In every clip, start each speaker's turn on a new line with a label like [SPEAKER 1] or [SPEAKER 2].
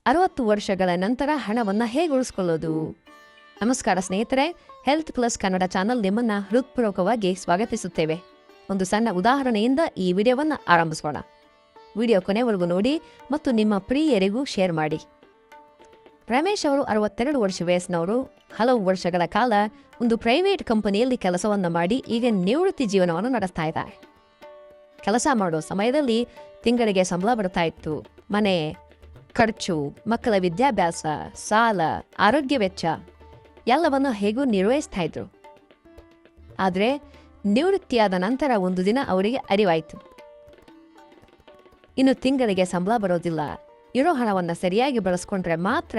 [SPEAKER 1] 60 ವರ್ಷಗಳ ನಂತರ ಹಣವನ್ನು ಹೇಗೆ ಉಳಿಸ್ಕೊಳ್ಳೋದು? ನಮಸ್ಕಾರ ಸ್ನೇಹಿತರೆ, ಹೆಲ್ತ್ ಪ್ಲಸ್ ಕನ್ನಡ ಚಾನಲ್ ನಿಮ್ಮನ್ನ ಹೃತ್ಪೂರ್ವಕವಾಗಿ ಸ್ವಾಗತಿಸುತ್ತೇವೆ. ಒಂದು ಸಣ್ಣ ಉದಾಹರಣೆಯಿಂದ ಈ ವಿಡಿಯೋವನ್ನು ಆರಂಭಿಸೋಣ. ವಿಡಿಯೋ ಕೊನೆವರೆಗೂ ನೋಡಿ ಮತ್ತು ನಿಮ್ಮ ಪ್ರಿಯರಿಗೂ ಶೇರ್ ಮಾಡಿ. ರಮೇಶ್ ಅವರು 62 ವರ್ಷ ವಯಸ್ಸಿನವರು. ಹಲವು ವರ್ಷಗಳ ಕಾಲ ಒಂದು ಪ್ರೈವೇಟ್ ಕಂಪನಿಯಲ್ಲಿ ಕೆಲಸವನ್ನು ಮಾಡಿ ಈಗ ನಿವೃತ್ತಿ ಜೀವನವನ್ನು ನಡೆಸ್ತಾ ಇದ್ದಾರೆ. ಕೆಲಸ ಮಾಡೋ ಸಮಯದಲ್ಲಿ ತಿಂಗಳಿಗೆ ಸಂಬಳ ಬರ್ತಾ ಇತ್ತು. ಮನೆ ಖರ್ಚು, ಮಕ್ಕಳ ವಿದ್ಯಾಭ್ಯಾಸ, ಸಾಲ, ಆರೋಗ್ಯ ವೆಚ್ಚ ಎಲ್ಲವನ್ನು ಹೇಗೂ ನಿರ್ವಹಿಸ್ತಾ ಇದ್ರು. ಆದರೆ ನಿವೃತ್ತಿಯಾದ ನಂತರ ಒಂದು ದಿನ ಅವರಿಗೆ ಅರಿವಾಯಿತು, ಇನ್ನು ತಿಂಗಳಿಗೆ ಸಂಬಳ ಬರೋದಿಲ್ಲ. ಇರೋ ಹಣವನ್ನು ಸರಿಯಾಗಿ ಬಳಸ್ಕೊಂಡ್ರೆ ಮಾತ್ರ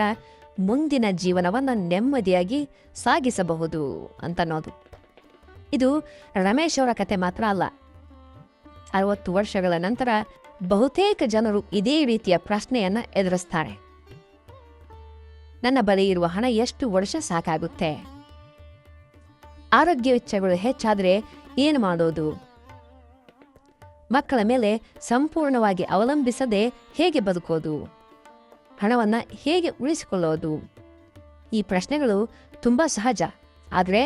[SPEAKER 1] ಮುಂದಿನ ಜೀವನವನ್ನು ನೆಮ್ಮದಿಯಾಗಿ ಸಾಗಿಸಬಹುದು ಅಂತನ್ನೋದು. ಇದು ರಮೇಶ್ ಅವರ ಕತೆ ಮಾತ್ರ ಅಲ್ಲ. 60 ವರ್ಷಗಳ ನಂತರ ಬಹುತೇಕ ಜನರು ಇದೇ ರೀತಿಯ ಪ್ರಶ್ನೆಯನ್ನು ಎದುರಿಸ್ತಾರೆ. ನನ್ನ ಬಳಿ ಇರುವ ಹಣ ಎಷ್ಟು ವರ್ಷ ಸಾಕಾಗುತ್ತೆ? ಆರೋಗ್ಯ ವೆಚ್ಚಗಳು ಹೆಚ್ಚಾದರೆ ಏನು ಮಾಡೋದು? ಮಕ್ಕಳ ಮೇಲೆ ಸಂಪೂರ್ಣವಾಗಿ ಅವಲಂಬಿಸದೆ ಹೇಗೆ ಬದುಕೋದು? ಹಣವನ್ನು ಹೇಗೆ ಉಳಿಸಿಕೊಳ್ಳೋದು? ಈ ಪ್ರಶ್ನೆಗಳು ತುಂಬ ಸಹಜ. ಆದರೆ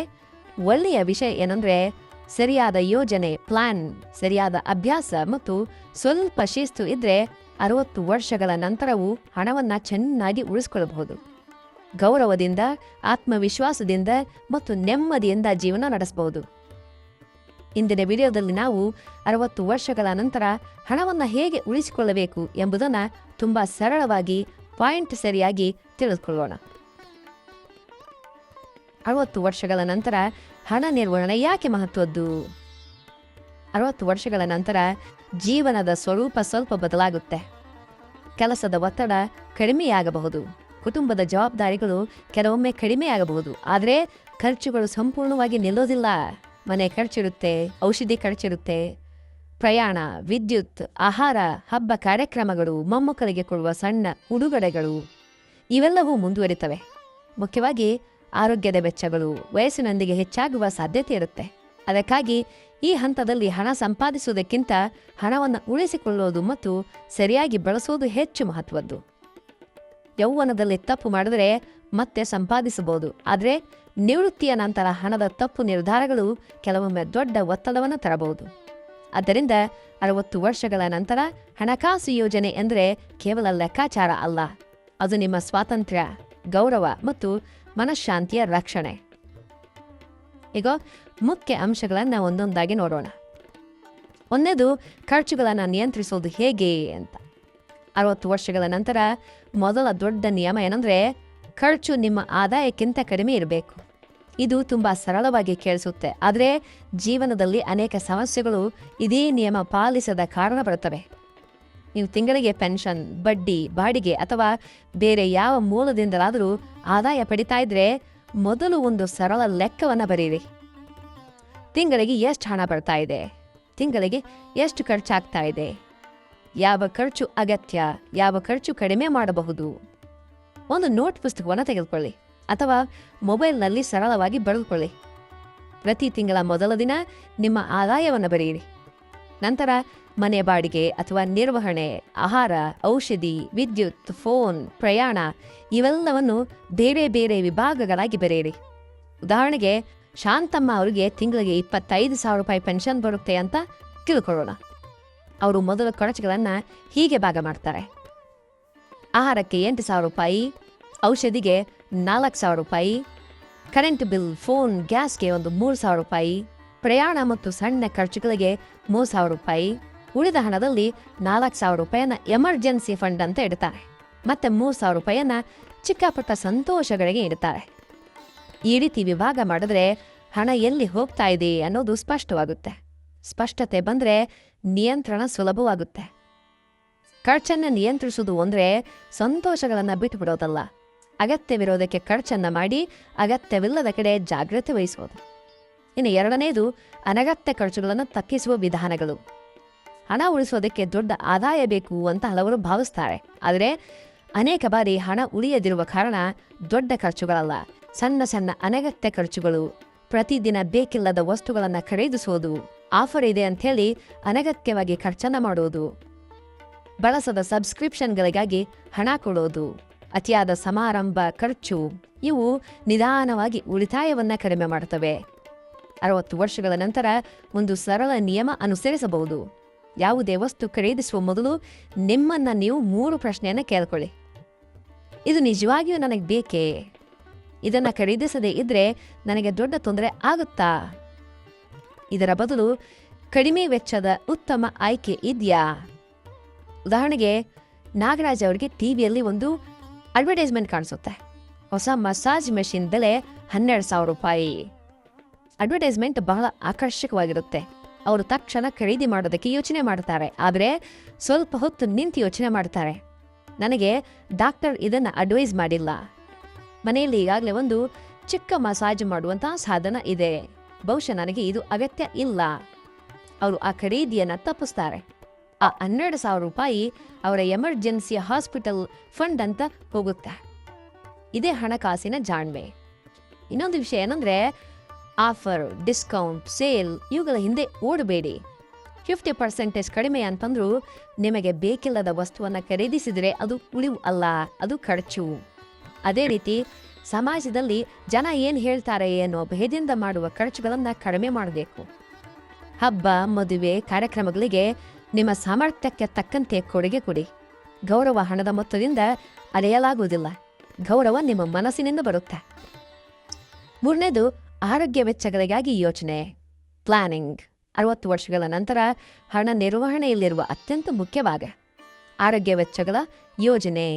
[SPEAKER 1] ಒಳ್ಳೆಯ ವಿಷಯ ಏನಂದರೆ, ಸರಿಯಾದ ಯೋಜನೆ, ಪ್ಲಾನ್, ಸರಿಯಾದ ಅಭ್ಯಾಸ ಮತ್ತು ಸ್ವಲ್ಪ ಶಿಸ್ತು ಇದ್ರೆ 60 ವರ್ಷಗಳ ನಂತರವೂ ಹಣವನ್ನು ಚೆನ್ನಾಗಿ ಉಳಿಸ್ಕೊಳ್ಳಬಹುದು. ಗೌರವದಿಂದ, ಆತ್ಮವಿಶ್ವಾಸದಿಂದ ಮತ್ತು ನೆಮ್ಮದಿಯಿಂದ ಜೀವನ ನಡೆಸಬಹುದು. ಇಂದಿನ ವಿಡಿಯೋದಲ್ಲಿ ನಾವು 60 ವರ್ಷಗಳ ನಂತರ ಹಣವನ್ನು ಹೇಗೆ ಉಳಿಸಿಕೊಳ್ಳಬೇಕು ಎಂಬುದನ್ನು ತುಂಬ ಸರಳವಾಗಿ ಪಾಯಿಂಟ್ ಸರಿಯಾಗಿ ತಿಳಿದುಕೊಳ್ಳೋಣ. 60 ವರ್ಷಗಳ ನಂತರ ಹಣ ನಿರ್ವಹಣೆ ಯಾಕೆ ಮಹತ್ವದ್ದು? 60 ವರ್ಷಗಳ ನಂತರ ಜೀವನದ ಸ್ವರೂಪ ಸ್ವಲ್ಪ ಬದಲಾಗುತ್ತೆ. ಕೆಲಸದ ಒತ್ತಡ ಕಡಿಮೆಯಾಗಬಹುದು, ಕುಟುಂಬದ ಜವಾಬ್ದಾರಿಗಳು ಕೆಲವೊಮ್ಮೆ ಕಡಿಮೆಯಾಗಬಹುದು. ಆದರೆ ಖರ್ಚುಗಳು ಸಂಪೂರ್ಣವಾಗಿ ನಿಲ್ಲೋದಿಲ್ಲ. ಮನೆ ಖರ್ಚಿರುತ್ತೆ, ಔಷಧಿ ಖರ್ಚಿರುತ್ತೆ, ಪ್ರಯಾಣ, ವಿದ್ಯುತ್, ಆಹಾರ, ಹಬ್ಬ ಕಾರ್ಯಕ್ರಮಗಳು, ಮೊಮ್ಮಕ್ಕಳಿಗೆ ಕೊಡುವ ಸಣ್ಣ ಉಡುಗೊರೆಗಳು ಇವೆಲ್ಲವೂ ಮುಂದುವರಿತವೆ. ಮುಖ್ಯವಾಗಿ ಆರೋಗ್ಯದ ವೆಚ್ಚಗಳು ವಯಸ್ಸಿನೊಂದಿಗೆ ಹೆಚ್ಚಾಗುವ ಸಾಧ್ಯತೆ ಇರುತ್ತೆ. ಅದಕ್ಕಾಗಿ ಈ ಹಂತದಲ್ಲಿ ಹಣ ಸಂಪಾದಿಸುವುದಕ್ಕಿಂತ ಹಣವನ್ನು ಉಳಿಸಿಕೊಳ್ಳೋದು ಮತ್ತು ಸರಿಯಾಗಿ ಬಳಸೋದು ಹೆಚ್ಚು ಮಹತ್ವದ್ದು. ಯೌವನದಲ್ಲಿ ತಪ್ಪು ಮಾಡಿದರೆ ಮತ್ತೆ ಸಂಪಾದಿಸಬಹುದು. ಆದರೆ ನಿವೃತ್ತಿಯ ನಂತರ ಹಣದ ತಪ್ಪು ನಿರ್ಧಾರಗಳು ಕೆಲವೊಮ್ಮೆ ದೊಡ್ಡ ಒತ್ತಡವನ್ನು ತರಬಹುದು. ಆದ್ದರಿಂದ 60 ವರ್ಷಗಳ ನಂತರ ಹಣಕಾಸು ಯೋಜನೆ ಎಂದರೆ ಕೇವಲ ಲೆಕ್ಕಾಚಾರ ಅಲ್ಲ, ಅದು ನಿಮ್ಮ ಸ್ವಾತಂತ್ರ್ಯ, ಗೌರವ ಮತ್ತು ಮನಃಶಾಂತಿಯ ರಕ್ಷಣೆ. ಈಗ ಮುಖ್ಯ ಅಂಶಗಳನ್ನು ಒಂದೊಂದಾಗಿ ನೋಡೋಣ. ಒಂದನೇದು, ಖರ್ಚುಗಳನ್ನು ನಿಯಂತ್ರಿಸೋದು ಹೇಗೆ ಅಂತ. 60 ವರ್ಷಗಳ ನಂತರ ಮೊದಲ ದೊಡ್ಡ ನಿಯಮ ಏನಂದರೆ, ಖರ್ಚು ನಿಮ್ಮ ಆದಾಯಕ್ಕಿಂತ ಕಡಿಮೆ ಇರಬೇಕು. ಇದು ತುಂಬ ಸರಳವಾಗಿ ಕೇಳಿಸುತ್ತೆ, ಆದರೆ ಜೀವನದಲ್ಲಿ ಅನೇಕ ಸಮಸ್ಯೆಗಳು ಇದೇ ನಿಯಮ ಪಾಲಿಸದ ಕಾರಣ ಬರುತ್ತವೆ. ನೀವು ತಿಂಗಳಿಗೆ ಪೆನ್ಷನ್, ಬಡ್ಡಿ, ಬಾಡಿಗೆ ಅಥವಾ ಬೇರೆ ಯಾವ ಮೂಲದಿಂದಲಾದರೂ ಆದಾಯ ಪಡಿತಾ ಇದ್ರೆ ಮೊದಲು ಒಂದು ಸರಳ ಲೆಕ್ಕವನ್ನು ಬರೀರಿ. ತಿಂಗಳಿಗೆ ಎಷ್ಟು ಹಣ ಬರ್ತಾ ಇದೆ? ತಿಂಗಳಿಗೆ ಎಷ್ಟು ಖರ್ಚಾಗ್ತಾ ಇದೆ? ಯಾವ ಖರ್ಚು ಅಗತ್ಯ, ಯಾವ ಖರ್ಚು ಕಡಿಮೆ ಮಾಡಬಹುದು? ಒಂದು ನೋಟ್ ಪುಸ್ತಕವನ್ನು ತೆಗೆದುಕೊಳ್ಳಿ ಅಥವಾ ಮೊಬೈಲ್ನಲ್ಲಿ ಸರಳವಾಗಿ ಬರೆದುಕೊಳ್ಳಿ. ಪ್ರತಿ ತಿಂಗಳ ಮೊದಲ ದಿನ ನಿಮ್ಮ ಆದಾಯವನ್ನು ಬರೆಯಿರಿ. ನಂತರ ಮನೆ ಬಾಡಿಗೆ ಅಥವಾ ನಿರ್ವಹಣೆ, ಆಹಾರ, ಔಷಧಿ, ವಿದ್ಯುತ್, ಫೋನ್, ಪ್ರಯಾಣ ಇವೆಲ್ಲವನ್ನು ಬೇರೆ ಬೇರೆ ವಿಭಾಗಗಳಾಗಿ ಬರೆಯಿರಿ. ಉದಾಹರಣೆಗೆ, ಶಾಂತಮ್ಮ ಅವರಿಗೆ ತಿಂಗಳಿಗೆ 25,000 ರೂಪಾಯಿ ಪೆನ್ಷನ್ ಬರುತ್ತೆ ಅಂತ ತಿಳ್ಕೊಳ್ಳೋಣ. ಅವರು ಮೊದಲ ಖರ್ಚುಗಳನ್ನು ಹೀಗೆ ಭಾಗ ಮಾಡ್ತಾರೆ: ಆಹಾರಕ್ಕೆ 8,000 ರೂಪಾಯಿ, ಔಷಧಿಗೆ 4,000 ರೂಪಾಯಿ, ಕರೆಂಟ್ ಬಿಲ್, ಫೋನ್, ಗ್ಯಾಸ್ಗೆ ಒಂದು 3,000 ರೂಪಾಯಿ, ಪ್ರಯಾಣ ಮತ್ತು ಸಣ್ಣ ಖರ್ಚುಗಳಿಗೆ 3,000 ರೂಪಾಯಿ. ಉಳಿದ ಹಣದಲ್ಲಿ 4,000 ರೂಪಾಯಿಯನ್ನ ಎಮರ್ಜೆನ್ಸಿ ಫಂಡ್ ಅಂತ ಇಡ್ತಾರೆ. ಮತ್ತೆ 3,000 ರೂಪಾಯಿಯನ್ನ ಚಿಕ್ಕಪುಟ್ಟ ಸಂತೋಷಗಳಿಗೆ ಇಡ್ತಾರೆ. ಈ ರೀತಿ ವಿಭಾಗ ಮಾಡಿದ್ರೆ ಹಣ ಎಲ್ಲಿ ಹೋಗ್ತಾ ಇದೆ ಅನ್ನೋದು ಸ್ಪಷ್ಟವಾಗುತ್ತೆ. ಸ್ಪಷ್ಟತೆ ಬಂದರೆ ನಿಯಂತ್ರಣ ಸುಲಭವಾಗುತ್ತೆ. ಖರ್ಚನ್ನು ನಿಯಂತ್ರಿಸುವುದು ಅಂದರೆ ಸಂತೋಷಗಳನ್ನು ಬಿಟ್ಟು ಬಿಡೋದಲ್ಲ, ಅಗತ್ಯವಿರೋದಕ್ಕೆ ಖರ್ಚನ್ನು ಮಾಡಿ ಅಗತ್ಯವಿಲ್ಲದ ಕಡೆ ಜಾಗ್ರತೆ ವಹಿಸೋದು. ಇನ್ನು ಎರಡನೇದು, ಅನಗತ್ಯ ಖರ್ಚುಗಳನ್ನು ತಗ್ಗಿಸುವ ವಿಧಾನಗಳು. ಹಣ ಉಳಿಸೋದಕ್ಕೆ ದೊಡ್ಡ ಆದಾಯ ಬೇಕು ಅಂತ ಹಲವರು ಭಾವಿಸ್ತಾರೆ. ಆದರೆ ಅನೇಕ ಬಾರಿ ಹಣ ಉಳಿಯದಿರುವ ಕಾರಣ ದೊಡ್ಡ ಖರ್ಚುಗಳಲ್ಲ, ಸಣ್ಣ ಸಣ್ಣ ಅನಗತ್ಯ ಖರ್ಚುಗಳು. ಪ್ರತಿದಿನ ಬೇಕಿಲ್ಲದ ವಸ್ತುಗಳನ್ನು ಖರೀದಿಸೋದು, ಆಫರ್ ಇದೆ ಅಂಥೇಳಿ ಅನಗತ್ಯವಾಗಿ ಖರ್ಚನ್ನು ಮಾಡೋದು, ಬಳಸದ ಸಬ್ಸ್ಕ್ರಿಪ್ಷನ್ಗಳಿಗಾಗಿ ಹಣ ಕೊಡೋದು, ಅತಿಯಾದ ಸಮಾರಂಭ ಖರ್ಚು ಇವು ನಿಧಾನವಾಗಿ ಉಳಿತಾಯವನ್ನು ಕಡಿಮೆ ಮಾಡುತ್ತವೆ. 60 ವರ್ಷಗಳ ನಂತರ ಒಂದು ಸರಳ ನಿಯಮ ಅನುಸರಿಸಬಹುದು. ಯಾವುದೇ ವಸ್ತು ಖರೀದಿಸುವ ಮೊದಲು ನಿಮ್ಮನ್ನು ನೀವು 3 ಪ್ರಶ್ನೆಯನ್ನು ಕೇಳ್ಕೊಳ್ಳಿ. ಇದು ನಿಜವಾಗಿಯೂ ನನಗೆ ಬೇಕೇ? ಇದನ್ನು ಖರೀದಿಸದೇ ಇದ್ರೆ ನನಗೆ ದೊಡ್ಡ ತೊಂದರೆ ಆಗುತ್ತಾ? ಇದರ ಬದಲು ಕಡಿಮೆ ವೆಚ್ಚದ ಉತ್ತಮ ಆಯ್ಕೆ ಇದೆಯಾ? ಉದಾಹರಣೆಗೆ, ನಾಗರಾಜ್ ಅವರಿಗೆ ಟಿವಿಯಲ್ಲಿ ಒಂದು ಅಡ್ವರ್ಟೈಸ್ಮೆಂಟ್ ಕಾಣಿಸುತ್ತೆ. ಹೊಸ ಮಸಾಜ್ ಮೆಷಿನ್ ಬೆಲೆ 12,000 ರೂಪಾಯಿ. ಅಡ್ವರ್ಟೈಸ್ಮೆಂಟ್ ಬಹಳ ಆಕರ್ಷಕವಾಗಿರುತ್ತೆ. ಅವರು ತಕ್ಷಣ ಖರೀದಿ ಮಾಡೋದಕ್ಕೆ ಯೋಚನೆ ಮಾಡ್ತಾರೆ. ಆದರೆ ಸ್ವಲ್ಪ ಹೊತ್ತು ನಿಂತು ಯೋಚನೆ ಮಾಡ್ತಾರೆ, ನನಗೆ ಡಾಕ್ಟರ್ ಇದನ್ನು ಅಡ್ವೈಸ್ ಮಾಡಿಲ್ಲ. ಮನೆಯಲ್ಲಿ ಈಗಾಗಲೇ ಒಂದು ಚಿಕ್ಕ ಮಸಾಜ್ ಮಾಡುವಂತಹ ಸಾಧನ ಇದೆ. ಬಹುಶಃ ನನಗೆ ಇದು ಅಗತ್ಯ ಇಲ್ಲ. ಅವರು ಆ ಖರೀದಿಯನ್ನು ತಪ್ಪಿಸ್ತಾರೆ. ಆ 12,000 ರೂಪಾಯಿ ಅವರ ಎಮರ್ಜೆನ್ಸಿ ಹಾಸ್ಪಿಟಲ್ ಫಂಡ್ ಅಂತ ಹೋಗುತ್ತೆ. ಇದೇ ಹಣಕಾಸಿನ ಜಾಣ್ಮೆ. ಇನ್ನೊಂದು ವಿಷಯ ಏನಂದರೆ, ಆಫರ್, ಡಿಸ್ಕೌಂಟ್, ಸೇಲ್ ಇವುಗಳ ಹಿಂದೆ ಓಡಬೇಡಿ. 50% ಕಡಿಮೆ ಅಂತಂದ್ರೂ ನಿಮಗೆ ಬೇಕಿಲ್ಲದ ವಸ್ತುವನ್ನು ಖರೀದಿಸಿದರೆ ಅದು ಉಳಿವು ಅಲ್ಲ, ಅದು ಖರ್ಚು. ಅದೇ ರೀತಿ ಸಮಾಜದಲ್ಲಿ ಜನ ಏನು ಹೇಳ್ತಾರೆ ಅನ್ನೋ ಭೇದದಿಂದ ಮಾಡುವ ಖರ್ಚುಗಳನ್ನು ಕಡಿಮೆ ಮಾಡಬೇಕು. ಹಬ್ಬ, ಮದುವೆ, ಕಾರ್ಯಕ್ರಮಗಳಿಗೆ ನಿಮ್ಮ ಸಾಮರ್ಥ್ಯಕ್ಕೆ ತಕ್ಕಂತೆ ಕೊಡುಗೆ ಕೊಡಿ. ಗೌರವ ಹಣದ ಮೊತ್ತದಿಂದ ಅಳೆಯಲಾಗುವುದಿಲ್ಲ. ಗೌರವ ನಿಮ್ಮ ಮನಸ್ಸಿನಿಂದ ಬರುತ್ತೆ. 3ನೇದು, ಆರೋಗ್ಯ ವೆಚ್ಚಗಳಿಗಾಗಿ ಯೋಚನೆ, ಪ್ಲಾನಿಂಗ್. 60 ವರ್ಷಗಳ ನಂತರ ಹಣ ನಿರ್ವಹಣೆಯಲ್ಲಿರುವ ಅತ್ಯಂತ ಮುಖ್ಯ ಭಾಗ ಆರೋಗ್ಯ ವೆಚ್ಚಗಳ ಯೋಜನೆ.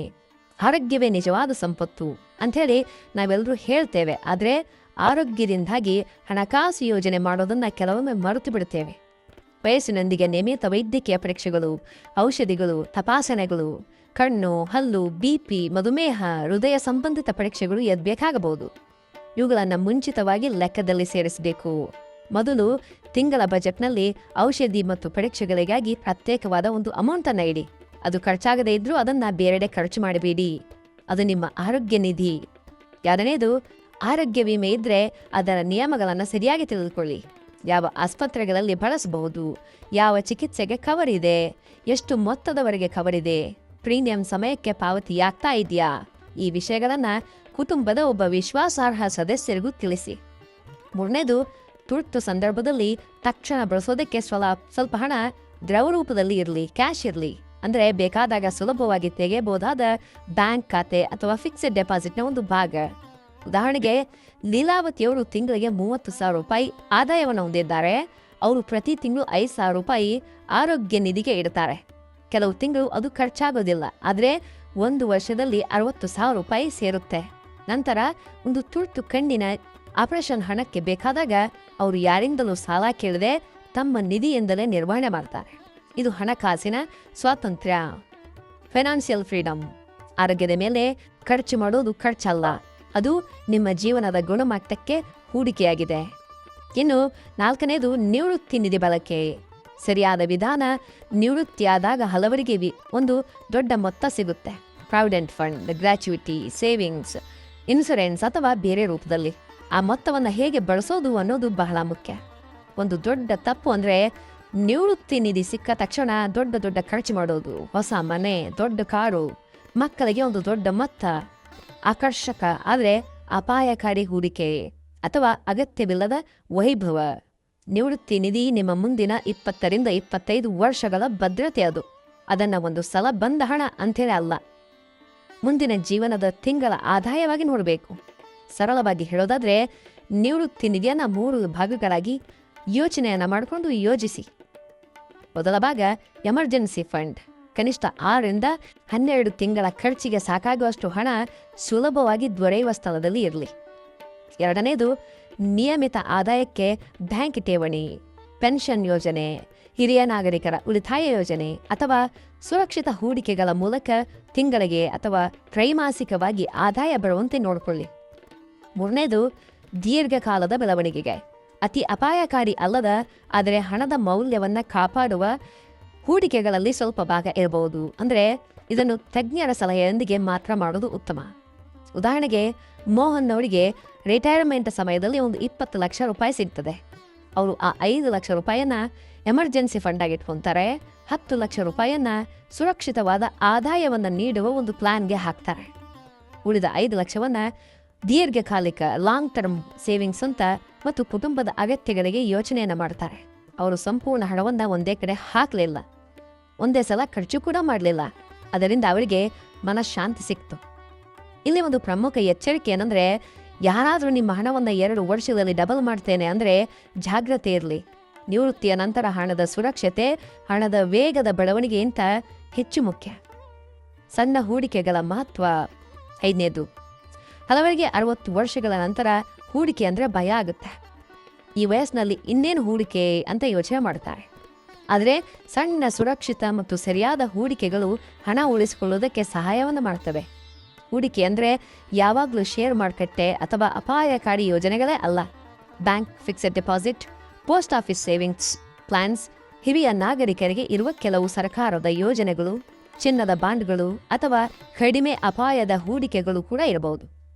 [SPEAKER 1] ಆರೋಗ್ಯವೇ ನಿಜವಾದ ಸಂಪತ್ತು ಅಂಥೇಳಿ ನಾವೆಲ್ಲರೂ ಹೇಳ್ತೇವೆ. ಆದರೆ ಆರೋಗ್ಯದಿಂದಾಗಿ ಹಣಕಾಸು ಯೋಜನೆ ಮಾಡೋದನ್ನು ಕೆಲವೊಮ್ಮೆ ಮರೆತು ಬಿಡ್ತೇವೆ. ವಯಸ್ಸಿನೊಂದಿಗೆ ನಿಯಮಿತ ವೈದ್ಯಕೀಯ ಪರೀಕ್ಷೆಗಳು, ಔಷಧಿಗಳು, ತಪಾಸಣೆಗಳು, ಕಣ್ಣು, ಹಲ್ಲು, BP, ಮಧುಮೇಹ, ಹೃದಯ ಸಂಬಂಧಿತ ಪರೀಕ್ಷೆಗಳು ಎದ್ಬೇಕಾಗಬಹುದು. ಇವುಗಳನ್ನು ಮುಂಚಿತವಾಗಿ ಲೆಕ್ಕದಲ್ಲಿ ಸೇರಿಸಬೇಕು. ಮೊದಲು ತಿಂಗಳ ಬಜೆಟ್ನಲ್ಲಿ ಔಷಧಿ ಮತ್ತು ಪರೀಕ್ಷೆಗಳಿಗಾಗಿ ಪ್ರತ್ಯೇಕವಾದ ಒಂದು ಅಮೌಂಟನ್ನು ಇಡಿ. ಅದು ಖರ್ಚಾಗದೇ ಇದ್ರೂ ಅದನ್ನು ಬೇರೆಡೆ ಖರ್ಚು ಮಾಡಬೇಡಿ. ಅದು ನಿಮ್ಮ ಆರೋಗ್ಯ ನಿಧಿ. 2ನೇದು, ಆರೋಗ್ಯ ವಿಮೆ ಇದ್ದರೆ ಅದರ ನಿಯಮಗಳನ್ನು ಸರಿಯಾಗಿ ತಿಳಿದುಕೊಳ್ಳಿ. ಯಾವ ಆಸ್ಪತ್ರೆಗಳಲ್ಲಿ ಬಳಸಬಹುದು, ಯಾವ ಚಿಕಿತ್ಸೆಗೆ ಕವರ್ ಇದೆ, ಎಷ್ಟು ಮೊತ್ತದವರೆಗೆ ಕವರ್ ಇದೆ, ಪ್ರೀಮಿಯಂ ಸಮಯಕ್ಕೆ ಪಾವತಿಯಾಗ್ತಾ ಇದೆಯಾ, ಈ ವಿಷಯಗಳನ್ನು ಕುಟುಂಬದ ಒಬ್ಬ ವಿಶ್ವಾಸಾರ್ಹ ಸದಸ್ಯರಿಗೂ ತಿಳಿಸಿ. 3ನೇದು, ತುರ್ತು ಸಂದರ್ಭದಲ್ಲಿ ತಕ್ಷಣ ಬಳಸೋದಕ್ಕೆ ಸ್ವಲ್ಪ ಹಣ ದ್ರವ ರೂಪದಲ್ಲಿ ಇರಲಿ, ಕ್ಯಾಶ್ ಇರಲಿ. ಅಂದರೆ ಬೇಕಾದಾಗ ಸುಲಭವಾಗಿ ತೆಗೆಯಬಹುದಾದ ಬ್ಯಾಂಕ್ ಖಾತೆ ಅಥವಾ ಫಿಕ್ಸೆಡ್ ಡೆಪಾಸಿಟ್ನ ಒಂದು ಭಾಗ. ಉದಾಹರಣೆಗೆ, ಲೀಲಾವತಿಯವರು ತಿಂಗಳಿಗೆ 30,000 ರೂಪಾಯಿ ಆದಾಯವನ್ನು ಹೊಂದಿದ್ದಾರೆ. ಅವರು ಪ್ರತಿ ತಿಂಗಳು 5,000 ರೂಪಾಯಿ ಆರೋಗ್ಯ ನಿಧಿಗೆ ಇಡ್ತಾರೆ. ಕೆಲವು ತಿಂಗಳು ಅದು ಖರ್ಚಾಗೋದಿಲ್ಲ, ಆದರೆ 1 ವರ್ಷದಲ್ಲಿ 60,000 ರೂಪಾಯಿ ಸೇರುತ್ತೆ. ನಂತರ ಒಂದು ತುರ್ತು ಕಣ್ಣಿನ ಆಪರೇಷನ್ ಹಣಕ್ಕೆ ಬೇಕಾದಾಗ ಅವರು ಯಾರಿಂದಲೂ ಸಾಲ ಕೇಳದೆ ತಮ್ಮ ನಿಧಿಯಿಂದಲೇ ನಿರ್ವಹಣೆ ಮಾಡ್ತಾರೆ. ಇದು ಹಣಕಾಸಿನ ಸ್ವಾತಂತ್ರ್ಯ, ಫೈನಾನ್ಷಿಯಲ್ ಫ್ರೀಡಮ್. ಆರೋಗ್ಯದ ಮೇಲೆ ಖರ್ಚು ಮಾಡೋದು ಖರ್ಚಲ್ಲ, ಅದು ನಿಮ್ಮ ಜೀವನದ ಗುಣಮಟ್ಟಕ್ಕೆ ಹೂಡಿಕೆಯಾಗಿದೆ. ಇನ್ನು 4ನೇದು, ನಿವೃತ್ತಿ ನಿಧಿ ಬಳಕೆ. ಸರಿಯಾದ ವಿಧಾನ. ನಿವೃತ್ತಿಯಾದಾಗ ಹಲವರಿಗೆ ಒಂದು ದೊಡ್ಡ ಮೊತ್ತ ಸಿಗುತ್ತೆ. ಪ್ರಾವಿಡೆಂಟ್ ಫಂಡ್, ಗ್ರ್ಯಾಚ್ಯುಯಿಟಿ, ಸೇವಿಂಗ್ಸ್, ಇನ್ಶೂರೆನ್ಸ್ ಅಥವಾ ಬೇರೆ ರೂಪದಲ್ಲಿ. ಆ ಮೊತ್ತವನ್ನು ಹೇಗೆ ಬಳಸೋದು ಅನ್ನೋದು ಬಹಳ ಮುಖ್ಯ. ಒಂದು ದೊಡ್ಡ ತಪ್ಪು ಅಂದರೆ ನಿವೃತ್ತಿ ನಿಧಿ ಸಿಕ್ಕ ತಕ್ಷಣ ದೊಡ್ಡ ಖರ್ಚು ಮಾಡೋದು. ಹೊಸ ಮನೆ, ದೊಡ್ಡ ಕಾರು, ಮಕ್ಕಳಿಗೆ ಒಂದು ದೊಡ್ಡ ಮೊತ್ತ. ಆಕರ್ಷಕ ಆದರೆ ಅಪಾಯಕಾರಿ ಹೂಡಿಕೆ ಅಥವಾ ಅಗತ್ಯವಿಲ್ಲದ ವೈಭವ. ನಿವೃತ್ತಿ ನಿಧಿ ನಿಮ್ಮ ಮುಂದಿನ 20ರಿಂದ 25 ವರ್ಷಗಳ ಭದ್ರತೆ. ಅದನ್ನು ಒಂದು ಸಲ ಬಂದ ಹಣ ಅಂತೇಳಿ ಅಲ್ಲ, ಮುಂದಿನ ಜೀವನದ ತಿಂಗಳ ಆದಾಯವಾಗಿ ನೋಡಬೇಕು. ಸರಳವಾಗಿ ಹೇಳೋದಾದರೆ, ನಿವೃತ್ತಿ ನಿಧಿಯನ್ನು 3 ಭಾಗಗಳಾಗಿ ಯೋಚನೆಯನ್ನು ಮಾಡಿಕೊಂಡು ಯೋಜಿಸಿ. ಮೊದಲ ಭಾಗ ಎಮರ್ಜೆನ್ಸಿ ಫಂಡ್. ಕನಿಷ್ಠ 6ರಿಂದ 12 ತಿಂಗಳ ಖರ್ಚಿಗೆ ಸಾಕಾಗುವಷ್ಟು ಹಣ ಸುಲಭವಾಗಿ ದೊರೆಯುವ ಸ್ಥಳದಲ್ಲಿ ಇರಲಿ. 2ನೇದು, ನಿಯಮಿತ ಆದಾಯಕ್ಕೆ ಬ್ಯಾಂಕ್ ಠೇವಣಿ, ಪೆನ್ಷನ್ ಯೋಜನೆ, ಹಿರಿಯ ನಾಗರಿಕರ ಉಳಿತಾಯ ಯೋಜನೆ ಅಥವಾ ಸುರಕ್ಷಿತ ಹೂಡಿಕೆಗಳ ಮೂಲಕ ತಿಂಗಳಿಗೆ ಅಥವಾ ತ್ರೈಮಾಸಿಕವಾಗಿ ಆದಾಯ ಬರುವಂತೆ ನೋಡಿಕೊಳ್ಳಿ. 3ನೇದು, ದೀರ್ಘಕಾಲದ ಬೆಳವಣಿಗೆಗೆ. ಅತಿ ಅಪಾಯಕಾರಿ ಅಲ್ಲದ ಆದರೆ ಹಣದ ಮೌಲ್ಯವನ್ನು ಕಾಪಾಡುವ ಹೂಡಿಕೆಗಳಲ್ಲಿ ಸ್ವಲ್ಪ ಭಾಗ ಇರಬಹುದು. ಅಂದರೆ ಇದನ್ನು ತಜ್ಞರ ಸಲಹೆಯೊಂದಿಗೆ ಮಾತ್ರ ಮಾಡೋದು ಉತ್ತಮ. ಉದಾಹರಣೆಗೆ, ಮೋಹನ್ ಅವರಿಗೆ ರಿಟೈರ್ಮೆಂಟ್ ಸಮಯದಲ್ಲಿ ಒಂದು 20 ಲಕ್ಷ ರೂಪಾಯಿ ಸಿಗ್ತದೆ. ಅವರು ಆ 5 ಲಕ್ಷ ರೂಪಾಯಿಯನ್ನು ಎಮರ್ಜೆನ್ಸಿ ಫಂಡಾಗಿ ಇಟ್ಕೊತಾರೆ. 10 ಲಕ್ಷ ರೂಪಾಯಿಯನ್ನು ಸುರಕ್ಷಿತವಾದ ಆದಾಯವನ್ನು ನೀಡುವ ಒಂದು ಪ್ಲಾನ್ಗೆ ಹಾಕ್ತಾರೆ. ಉಳಿದ 5 ಲಕ್ಷವನ್ನ ದೀರ್ಘಕಾಲಿಕ ಲಾಂಗ್ ಟರ್ಮ್ ಸೇವಿಂಗ್ಸ್ ಅಂತ ಮತ್ತು ಕುಟುಂಬದ ಅಗತ್ಯಗಳಿಗೆ ಯೋಚನೆಯನ್ನು ಮಾಡ್ತಾರೆ. ಅವರು ಸಂಪೂರ್ಣ ಹಣವನ್ನು ಒಂದೇ ಕಡೆ ಹಾಕಲಿಲ್ಲ, ಒಂದೇ ಸಲ ಖರ್ಚು ಕೂಡ ಮಾಡಲಿಲ್ಲ. ಅದರಿಂದ ಅವರಿಗೆ ಮನಃಶಾಂತಿ ಸಿಕ್ತು. ಇಲ್ಲಿ ಒಂದು ಪ್ರಮುಖ ಎಚ್ಚರಿಕೆ ಏನಂದ್ರೆ, ಯಾರಾದರೂ ನಿಮ್ಮ ಹಣವನ್ನು 2 ವರ್ಷದಲ್ಲಿ ಡಬಲ್ ಮಾಡ್ತೇನೆ ಅಂದರೆ ಜಾಗ್ರತೆ ಇರಲಿ. ನಿವೃತ್ತಿಯ ನಂತರ ಹಣದ ಸುರಕ್ಷತೆ ಹಣದ ವೇಗದ ಬೆಳವಣಿಗೆಗಿಂತ ಹೆಚ್ಚು ಮುಖ್ಯ. ಸಣ್ಣ ಹೂಡಿಕೆಗಳ ಮಹತ್ವ. 5ನೇದು, ಹಲವರಿಗೆ 60 ವರ್ಷಗಳ ನಂತರ ಹೂಡಿಕೆ ಅಂದರೆ ಭಯ ಆಗುತ್ತೆ. ಈ ವಯಸ್ಸಿನಲ್ಲಿ ಇನ್ನೇನು ಹೂಡಿಕೆ ಅಂತ ಯೋಚನೆ ಮಾಡ್ತಾರೆ. ಆದರೆ ಸಣ್ಣ ಸುರಕ್ಷಿತ ಮತ್ತು ಸರಿಯಾದ ಹೂಡಿಕೆಗಳು ಹಣ ಉಳಿಸಿಕೊಳ್ಳೋದಕ್ಕೆ ಸಹಾಯವನ್ನು ಮಾಡ್ತವೆ. ಹೂಡಿಕೆ ಅಂದರೆ ಯಾವಾಗಲೂ ಶೇರ್ ಮಾರುಕಟ್ಟೆ ಅಥವಾ ಅಪಾಯಕಾರಿ ಯೋಜನೆಗಳೇ ಅಲ್ಲ. Bank fixed deposit, post office savings plans, ಹಿರಿಯ ನಾಗರಿಕರಿಗೆ ಇರುವ ಕೆಲವು ಸರ್ಕಾರದ ಯೋಜನೆಗಳು, ಚಿನ್ನದ ಬಾಂಡ್ಗಳು ಅಥವಾ ಕಡಿಮೆ ಅಪಾಯದ ಹೂಡಿಕೆಗಳು ಕೂಡ ಇರಬಹುದು.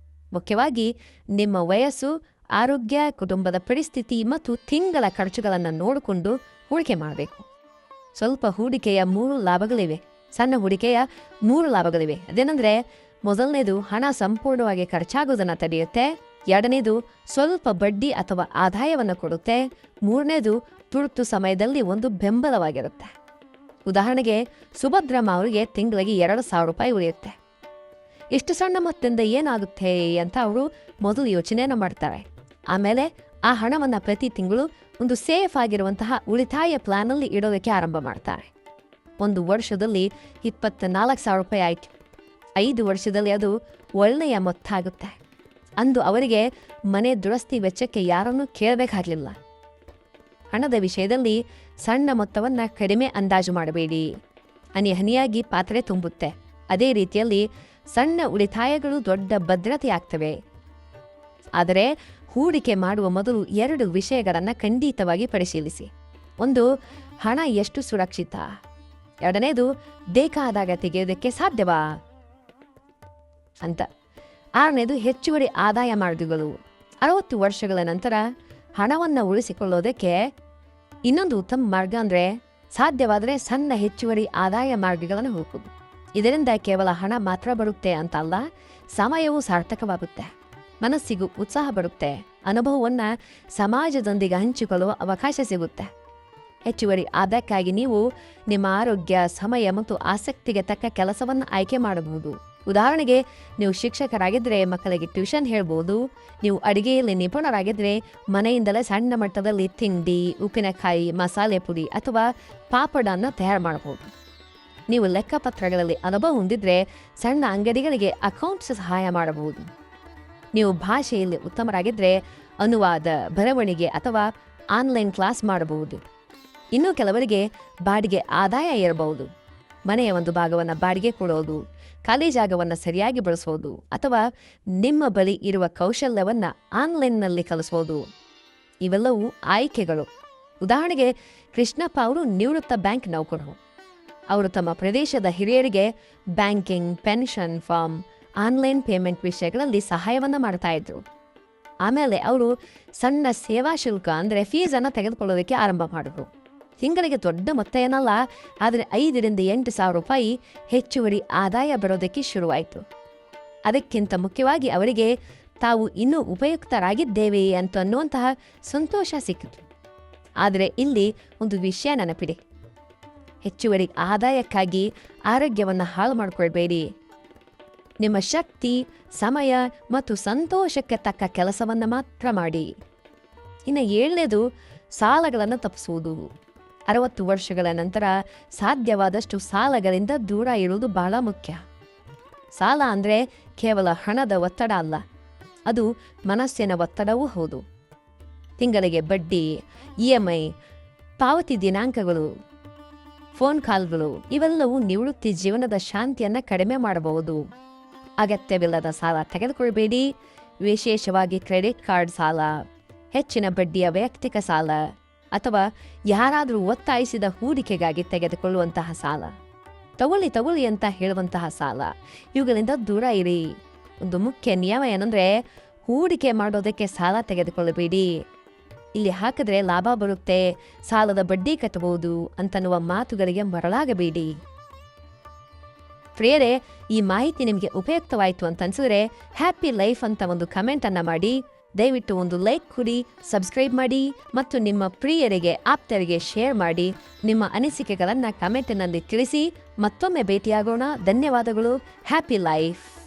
[SPEAKER 1] ಮುಖ್ಯವಾಗಿ ನಿಮ್ಮ ವಯಸ್ಸು, ಆರೋಗ್ಯ, ಕುಟುಂಬದ ಪರಿಸ್ಥಿತಿ ಮತ್ತು ತಿಂಗಳ ಖರ್ಚುಗಳನ್ನು ನೋಡಿಕೊಂಡು ಹೂಡಿಕೆ ಮಾಡಬೇಕು. ಸ್ವಲ್ಪ ಹೂಡಿಕೆಯ 3 ಲಾಭಗಳಿವೆ. ಸಣ್ಣ ಹೂಡಿಕೆಯ 3 ಲಾಭಗಳಿವೆ. ಅದೇನೆಂದರೆ, ಮೊದಲನೇದು ಹಣ ಸಂಪೂರ್ಣವಾಗಿ ಖರ್ಚಾಗೋದನ್ನು ತಡೆಯುತ್ತೆ. 2ನೇದು ಸ್ವಲ್ಪ ಬಡ್ಡಿ ಅಥವಾ ಆದಾಯವನ್ನು ಕೊಡುತ್ತೆ. 3ನೇದು ತುರ್ತು ಸಮಯದಲ್ಲಿ ಒಂದು ಬೆಂಬಲವಾಗಿರುತ್ತೆ. ಉದಾಹರಣೆಗೆ, ಸುಭದ್ರಮ್ಮ ಅವರಿಗೆ ತಿಂಗಳಿಗೆ 2,000 ರೂಪಾಯಿ ಉಳಿಯುತ್ತೆ. ಇಷ್ಟು ಸಣ್ಣ ಮೊತ್ತದಿಂದ ಏನಾಗುತ್ತೆ ಅಂತ ಅವರು ಮೊದಲು ಯೋಚನೆಯನ್ನು ಮಾಡ್ತಾರೆ. ಆಮೇಲೆ ಆ ಹಣವನ್ನು ಪ್ರತಿ ತಿಂಗಳು ಒಂದು ಸೇಫ್ ಆಗಿರುವಂತಹ ಉಳಿತಾಯ ಪ್ಲಾನಲ್ಲಿ ಇಡೋದಕ್ಕೆ ಆರಂಭ ಮಾಡ್ತಾರೆ. 1 ವರ್ಷದಲ್ಲಿ 24,000 ರೂಪಾಯಿ ಆಯ್ತು. 5 ವರ್ಷದಲ್ಲಿ ಅದು ಒಳ್ಳೆಯ ಮೊತ್ತ ಆಗುತ್ತೆ. ಅಂದು ಅವರಿಗೆ ಮನೆ ದುರಸ್ತಿ ವೆಚ್ಚಕ್ಕೆ ಯಾರನ್ನೂ ಕೇಳಬೇಕಾಗಲಿಲ್ಲ. ಹಣದ ವಿಷಯದಲ್ಲಿ ಸಣ್ಣ ಮೊತ್ತವನ್ನು ಕಡಿಮೆ ಅಂದಾಜು ಮಾಡಬೇಡಿ. ಹನಿ ಹನಿಯಾಗಿ ಪಾತ್ರೆ ತುಂಬುತ್ತೆ. ಅದೇ ರೀತಿಯಲ್ಲಿ ಸಣ್ಣ ಉಳಿತಾಯಗಳು ದೊಡ್ಡ ಭದ್ರತೆಯಾಗ್ತವೆ. ಆದರೆ ಹೂಡಿಕೆ ಮಾಡುವ ಮೊದಲು 2 ವಿಷಯಗಳನ್ನು ಖಂಡಿತವಾಗಿ ಪರಿಶೀಲಿಸಿ. 1, ಹಣ ಎಷ್ಟು ಸುರಕ್ಷಿತ. 2ನೇದು, ಬೇಕಾದಾಗ ತೆಗೆಯೋದಕ್ಕೆ ಸಾಧ್ಯವಾ ಅಂತ. 6ನೇದು, ಹೆಚ್ಚುವರಿ ಆದಾಯ ಮಾರ್ಗಗಳು. 60 ವರ್ಷಗಳ ನಂತರ ಹಣವನ್ನು ಉಳಿಸಿಕೊಳ್ಳೋದಕ್ಕೆ ಇನ್ನೊಂದು ಉತ್ತಮ ಮಾರ್ಗ ಅಂದರೆ ಸಾಧ್ಯವಾದರೆ ಸಣ್ಣ ಹೆಚ್ಚುವರಿ ಆದಾಯ ಮಾರ್ಗಗಳನ್ನು ಹುಡುಕುವುದು. ಇದರಿಂದ ಕೇವಲ ಹಣ ಮಾತ್ರ ಬರುತ್ತೆ ಅಂತಲ್ಲ, ಸಮಯವೂ ಸಾರ್ಥಕವಾಗುತ್ತೆ, ಮನಸ್ಸಿಗೂ ಉತ್ಸಾಹ ಬರುತ್ತೆ, ಅನುಭವವನ್ನು ಸಮಾಜದೊಂದಿಗೆ ಹಂಚಿಕೊಳ್ಳುವ ಅವಕಾಶ ಸಿಗುತ್ತೆ. ಹೆಚ್ಚುವರಿ ಆದಾಯಕ್ಕಾಗಿ ನೀವು ನಿಮ್ಮ ಆರೋಗ್ಯ, ಸಮಯ ಮತ್ತು ಆಸಕ್ತಿಗೆ ತಕ್ಕ ಕೆಲಸವನ್ನು ಆಯ್ಕೆ ಮಾಡಬಹುದು. ಉದಾಹರಣೆಗೆ, ನೀವು ಶಿಕ್ಷಕರಾಗಿದ್ದರೆ ಮಕ್ಕಳಿಗೆ ಟ್ಯೂಷನ್ ಹೇಳ್ಬೋದು. ನೀವು ಅಡಿಗೆಯಲ್ಲಿ ನಿಪುಣರಾಗಿದ್ದರೆ ಮನೆಯಿಂದಲೇ ಸಣ್ಣ ಮಟ್ಟದಲ್ಲಿ ತಿಂಡಿ, ಉಪ್ಪಿನಕಾಯಿ, ಮಸಾಲೆ ಪುಡಿ ಅಥವಾ ಪಾಪಡನ್ನು ತಯಾರು ಮಾಡಬಹುದು. ನೀವು ಲೆಕ್ಕಪತ್ರಗಳಲ್ಲಿ ಅನುಭವ ಹೊಂದಿದ್ರೆ ಸಣ್ಣ ಅಂಗಡಿಗಳಿಗೆ ಅಕೌಂಟ್ಸ್ ಸಹಾಯ ಮಾಡಬಹುದು. ನೀವು ಭಾಷೆಯಲ್ಲಿ ಉತ್ತಮರಾಗಿದ್ದರೆ ಅನುವಾದ, ಬರವಣಿಗೆ ಅಥವಾ ಆನ್ಲೈನ್ ಕ್ಲಾಸ್ ಮಾಡಬಹುದು. ಇನ್ನೂ ಕೆಲವರಿಗೆ ಬಾಡಿಗೆ ಆದಾಯ ಇರಬಹುದು. ಮನೆಯ ಒಂದು ಭಾಗವನ್ನು ಬಾಡಿಗೆ ಕೊಡೋದು, ಖಾಲಿ ಜಾಗವನ್ನು ಸರಿಯಾಗಿ ಬಳಸೋದು ಅಥವಾ ನಿಮ್ಮ ಬಳಿ ಇರುವ ಕೌಶಲ್ಯವನ್ನು ಆನ್ಲೈನ್ನಲ್ಲಿ ಕಲಿಸೋದು. ಇವೆಲ್ಲವೂ ಆಯ್ಕೆಗಳು. ಉದಾಹರಣೆಗೆ, ಕೃಷ್ಣಪ್ಪ ಅವರು ನಿವೃತ್ತ ಬ್ಯಾಂಕ್ ನೌಕರರು. ಅವರು ತಮ್ಮ ಪ್ರದೇಶದ ಹಿರಿಯರಿಗೆ banking, pension form, online payment ವಿಷಯಗಳಲ್ಲಿ ಸಹಾಯವನ್ನು ಮಾಡ್ತಾ ಇದ್ರು. ಆಮೇಲೆ ಅವರು ಸಣ್ಣ ಸೇವಾ ಶುಲ್ಕ ಅಂದರೆ ಫೀಸನ್ನು ತೆಗೆದುಕೊಳ್ಳೋದಕ್ಕೆ ಆರಂಭ ಮಾಡಿದ್ರು. ತಿಂಗಳಿಗೆ ದೊಡ್ಡ ಮೊತ್ತ ಏನಲ್ಲ, ಆದರೆ 5,000 to 8,000 ರೂಪಾಯಿ ಹೆಚ್ಚುವರಿ ಆದಾಯ ಬರೋದಕ್ಕೆ ಶುರುವಾಯಿತು. ಅದಕ್ಕಿಂತ ಮುಖ್ಯವಾಗಿ ಅವರಿಗೆ ತಾವು ಇನ್ನೂ ಉಪಯುಕ್ತರಾಗಿದ್ದೇವೆ ಅಂತ ಅನ್ನುವಂತಹ ಸಂತೋಷ ಸಿಕ್ಕಿತು. ಆದರೆ ಇಲ್ಲಿ ಒಂದು ವಿಷಯ ನೆನಪಿಡಿ, ಹೆಚ್ಚುವರಿ ಆದಾಯಕ್ಕಾಗಿ ಆರೋಗ್ಯವನ್ನು ಹಾಳು ಮಾಡಿಕೊಳ್ಬೇಡಿ. ನಿಮ್ಮ ಶಕ್ತಿ, ಸಮಯ ಮತ್ತು ಸಂತೋಷಕ್ಕೆ ತಕ್ಕ ಕೆಲಸವನ್ನು ಮಾತ್ರ ಮಾಡಿ. ಇನ್ನು 7ನೇದು, ಸಾಲಗಳನ್ನು ತಪ್ಪಿಸುವುದು. 60 ವರ್ಷಗಳ ನಂತರ ಸಾಧ್ಯವಾದಷ್ಟು ಸಾಲಗಳಿಂದ ದೂರ ಇರುವುದು ಬಹಳ ಮುಖ್ಯ. ಸಾಲ ಅಂದರೆ ಕೇವಲ ಹಣದ ಒತ್ತಡ ಅಲ್ಲ, ಅದು ಮನಸ್ಸಿನ ಒತ್ತಡವೂ ಹೌದು. ತಿಂಗಳಿಗೆ ಬಡ್ಡಿ, EMI, ಪಾವತಿ ದಿನಾಂಕಗಳು, ಫೋನ್ ಕಾಲ್ಗಳು ಇವೆಲ್ಲವೂ ನಿವೃತ್ತಿ ಜೀವನದ ಶಾಂತಿಯನ್ನು ಕಡಿಮೆ ಮಾಡಬಹುದು. ಅಗತ್ಯವಿಲ್ಲದ ಸಾಲ ತೆಗೆದುಕೊಳ್ಬೇಡಿ. ವಿಶೇಷವಾಗಿ ಕ್ರೆಡಿಟ್ ಕಾರ್ಡ್ ಸಾಲ, ಹೆಚ್ಚಿನ ಬಡ್ಡಿಯ ವೈಯಕ್ತಿಕ ಸಾಲ ಅಥವಾ ಯಾರಾದರೂ ಒತ್ತಾಯಿಸಿದ ಹೂಡಿಕೆಗಾಗಿ ತೆಗೆದುಕೊಳ್ಳುವಂತಹ ಸಾಲ, ತಗೊಳ್ಳಿ ಅಂತ ಹೇಳುವಂತಹ ಸಾಲ, ಇವುಗಳಿಂದ ದೂರ ಇರಿ. ಒಂದು ಮುಖ್ಯ ನಿಯಮ ಏನಂದರೆ, ಹೂಡಿಕೆ ಮಾಡೋದಕ್ಕೆ ಸಾಲ ತೆಗೆದುಕೊಳ್ಳಬೇಡಿ. ಇಲ್ಲಿ ಹಾಕಿದ್ರೆ ಲಾಭ ಬರುತ್ತೆ, ಸಾಲದ ಬಡ್ಡಿ ಕಟ್ಟಬಹುದು ಅಂತನ್ನುವ ಮಾತುಗಳಿಗೆ ಮರಳಾಗಬೇಡಿ. ಪ್ರಿಯರೇ, ಈ ಮಾಹಿತಿ ನಿಮಗೆ ಉಪಯುಕ್ತವಾಯಿತು ಅಂತ ಅನ್ಸಿದ್ರೆ ಹ್ಯಾಪಿ ಲೈಫ್ ಅಂತ ಒಂದು ಕಮೆಂಟನ್ನು ಮಾಡಿ, ದಯವಿಟ್ಟು ಒಂದು ಲೈಕ್ ಕೊಡಿ, ಸಬ್ಸ್ಕ್ರೈಬ್ ಮಾಡಿ ಮತ್ತು ನಿಮ್ಮ ಪ್ರಿಯರಿಗೆ ಆಪ್ತರಿಗೆ ಶೇರ್ ಮಾಡಿ. ನಿಮ್ಮ ಅನಿಸಿಕೆಗಳನ್ನು ಕಮೆಂಟಿನಲ್ಲಿ ತಿಳಿಸಿ. ಮತ್ತೊಮ್ಮೆ ಭೇಟಿಯಾಗೋಣ. ಧನ್ಯವಾದಗಳು. Happy life.